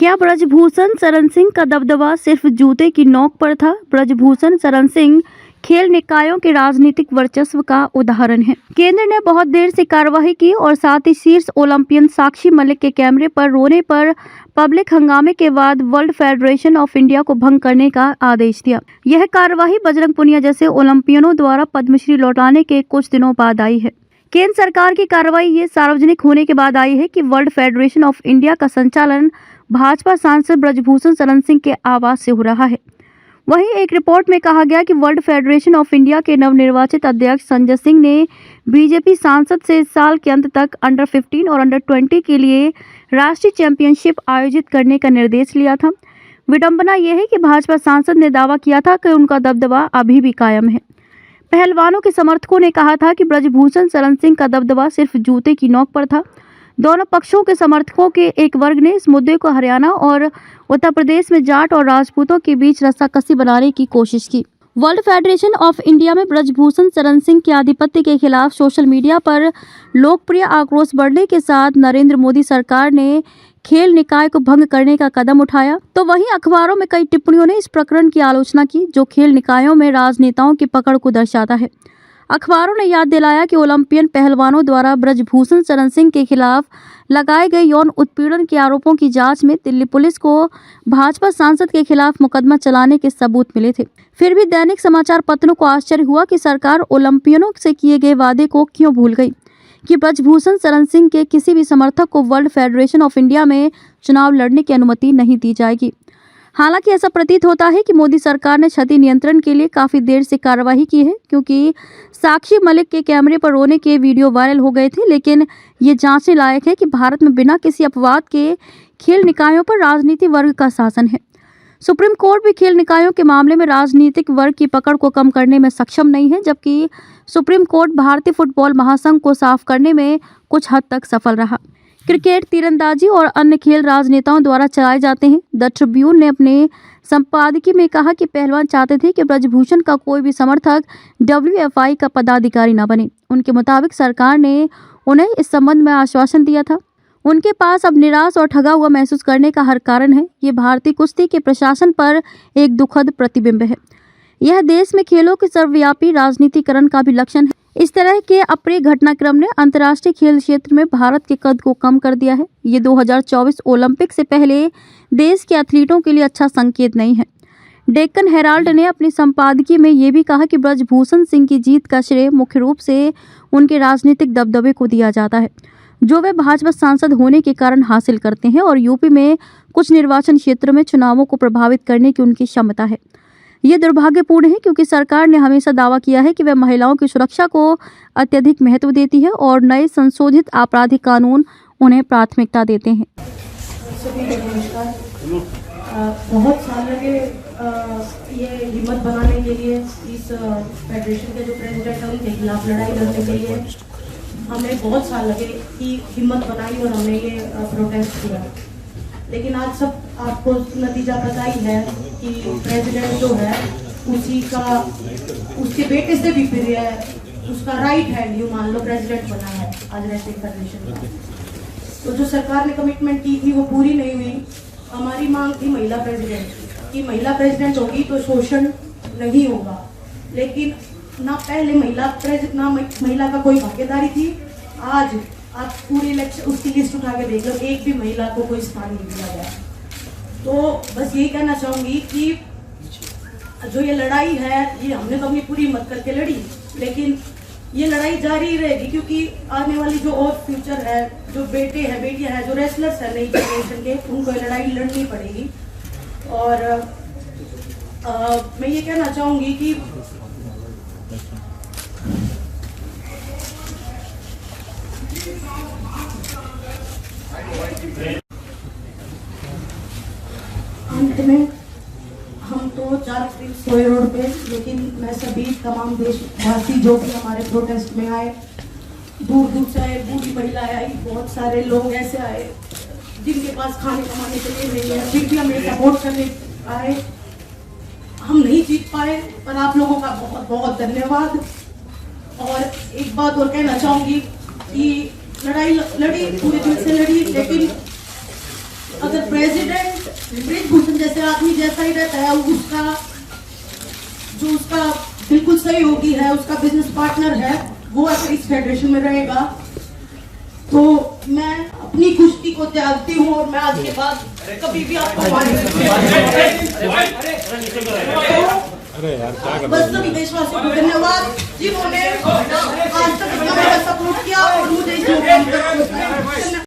क्या ब्रजभूषण शरण सिंह का दबदबा सिर्फ जूते की नोक पर था? ब्रजभूषण शरण सिंह खेल निकायों के राजनीतिक वर्चस्व का उदाहरण है। केंद्र ने बहुत देर से कार्रवाई की और साथ ही शीर्ष ओलंपियन साक्षी मलिक के कैमरे पर रोने पर पब्लिक हंगामे के बाद वर्ल्ड फेडरेशन ऑफ इंडिया को भंग करने का आदेश दिया। यह कार्रवाई बजरंग पुनिया जैसे ओलंपियनों द्वारा पद्मश्री लौटाने के कुछ दिनों बाद आई है। केंद्र सरकार की कार्रवाई ये सार्वजनिक होने के बाद आई है कि वर्ल्ड फेडरेशन ऑफ इंडिया का संचालन भाजपा सांसद ब्रजभूषण शरण सिंह के आवास से हो रहा है। वहीं एक रिपोर्ट में कहा गया कि वर्ल्ड फेडरेशन ऑफ इंडिया के नवनिर्वाचित अध्यक्ष संजय सिंह ने बीजेपी सांसद से इस साल के अंत तक अंडर 15 और अंडर 20 के लिए राष्ट्रीय चैंपियनशिप आयोजित करने का निर्देश लिया था। विडंबना यह है कि भाजपा सांसद ने दावा किया था कि उनका दबदबा अभी भी कायम है। पहलवानों के समर्थकों ने कहा था कि ब्रजभूषण शरण सिंह का दबदबा सिर्फ जूते की नोक पर था। दोनों पक्षों के समर्थकों के एक वर्ग ने इस मुद्दे को हरियाणा और उत्तर प्रदेश में जाट और राजपूतों के बीच रस्साकसी बनाने की कोशिश की। वर्ल्ड फेडरेशन ऑफ इंडिया में ब्रजभूषण शरण सिंह के आधिपत्य के खिलाफ सोशल मीडिया पर लोकप्रिय आक्रोश बढ़ने के साथ नरेंद्र मोदी सरकार ने खेल निकाय को भंग करने का कदम उठाया, तो वहीं अखबारों में कई टिप्पणियों ने इस प्रकरण की आलोचना की जो खेल निकायों में राजनेताओं की पकड़ को दर्शाता है। अखबारों ने याद दिलाया कि ओलंपियन पहलवानों द्वारा ब्रजभूषण शरण सिंह के खिलाफ लगाए गए यौन उत्पीड़न के आरोपों की जांच में दिल्ली पुलिस को भाजपा सांसद के खिलाफ मुकदमा चलाने के सबूत मिले थे। फिर भी दैनिक समाचार पत्रों को आश्चर्य हुआ कि सरकार ओलंपियनों से किए गए वादे को क्यों भूल गई कि ब्रजभूषण शरण सिंह के किसी भी समर्थक को वर्ल्ड फेडरेशन ऑफ इंडिया में चुनाव लड़ने की अनुमति नहीं दी जाएगी। हालांकि ऐसा प्रतीत होता है कि मोदी सरकार ने क्षति नियंत्रण के लिए काफ़ी देर से कार्रवाई की है, क्योंकि साक्षी मलिक के कैमरे पर रोने के वीडियो वायरल हो गए थे। लेकिन ये जांचने लायक है कि भारत में बिना किसी अपवाद के खेल निकायों पर राजनीति वर्ग का शासन है। सुप्रीम कोर्ट भी खेल निकायों के मामले में राजनीतिक वर्ग की पकड़ को कम करने में सक्षम नहीं है, जबकि सुप्रीम कोर्ट भारतीय फुटबॉल महासंघ को साफ करने में कुछ हद तक सफल रहा। क्रिकेट, तीरंदाजी और अन्य खेल राजनेताओं द्वारा चलाए जाते हैं। द ट्रिब्यून ने अपने संपादकीय में कहा कि पहलवान चाहते थे कि ब्रजभूषण का कोई भी समर्थक WFI का पदाधिकारी न बने। उनके मुताबिक सरकार ने उन्हें इस संबंध में आश्वासन दिया था। उनके पास अब निराश और ठगा हुआ महसूस करने का हर कारण है। ये भारतीय कुश्ती के प्रशासन पर एक दुखद प्रतिबिंब है। यह देश में खेलों के सर्वव्यापी राजनीतिकरण का भी लक्षण है। इस तरह के अप्रिय घटनाक्रम ने अंतर्राष्ट्रीय खेल क्षेत्र में भारत के कद को कम कर दिया है। ये 2024 ओलंपिक से पहले देश के एथलीटों के लिए अच्छा संकेत नहीं है। डेक्कन हेराल्ड ने अपनी संपादकीय में ये भी कहा कि ब्रजभूषण सिंह की जीत का श्रेय मुख्य रूप से उनके राजनीतिक दबदबे को दिया जाता है, जो वे भाजपा सांसद होने के कारण हासिल करते हैं और यूपी में कुछ निर्वाचन क्षेत्रों में चुनावों को प्रभावित करने की उनकी क्षमता है। ये दुर्भाग्यपूर्ण है, क्योंकि सरकार ने हमेशा दावा किया है कि वह महिलाओं की सुरक्षा को अत्यधिक महत्व देती है और नए संशोधित आपराधिक कानून उन्हें प्राथमिकता देते हैं। सभी को नमस्कार। बहुत साल लगे ये हिम्मत बनाने के लिए, इस फेडरेशन के जो प्रेसिडेंट है उनके खिलाफ लड़ाई लड़ने के लिए हमें बहुत साल लगे कि हिम्मत बनाई और हमने ये प्रोटेस्ट किया। लेकिन आज सब आपको नतीजा पता ही है कि प्रेसिडेंट जो है उसके बेटे से भी फिर है, उसका राइट हैंड यूँ मान लो प्रेसिडेंट बना है आज राष्ट्रीय फेडरेशन का। तो जो सरकार ने कमिटमेंट की थी वो पूरी नहीं हुई। हमारी मांग थी महिला प्रेसिडेंट की, महिला प्रेसिडेंट होगी तो शोषण नहीं होगा, लेकिन ना पहले महिला का कोई भागीदारी थी। आज आप पूरी इलेक्शन उसकी लिस्ट उठा के देख लो, एक भी महिला को कोई स्थान नहीं दिया गया। तो बस यही कहना चाहूंगी कि जो ये लड़ाई है ये हमने तो अपनी पूरी हिम्मत करके लड़ी, लेकिन ये लड़ाई जारी रहेगी, क्योंकि आने वाली जो और फ्यूचर है, जो बेटे हैं बेटियां हैं, जो रेसलर्स है नई जनरेशन के, उनको ये लड़ाई लड़नी पड़ेगी। और मैं ये कहना चाहूंगी कि अंत में हम तो 4 दिन सोए रोड पे, लेकिन मैं सभी तमाम देशवासी जो भी हमारे प्रोटेस्ट में आए, दूर दूर से आए, बूढ़ी महिलाएं आई, बहुत सारे लोग ऐसे आए जिनके पास खाने कमाने के लिए नहीं है, फिर भी हमें सपोर्ट करने आए। हम नहीं जीत पाए, पर आप लोगों का बहुत बहुत धन्यवाद। और एक बात और कहना चाहूंगी कि लड़ाई लड़ी, पूरे दिल से लड़ी, लेकिन अगर प्रेसिडेंट ब्रिजभूषण जैसे आदमी जैसा ही रहता है, उसका बिल्कुल सहयोगी है, उसका बिजनेस पार्टनर है, वो अगर इस फेडरेशन में रहेगा तो मैं अपनी कुश्ती को त्यागती हूँ और मैं आज के बाद कभी भी आपको बस सभी देशवासियों को धन्यवाद जिन्होंने आज तक इतना मेरा सपोर्ट किया और मुझे इस प्रोग्राम तक पहुंचाया।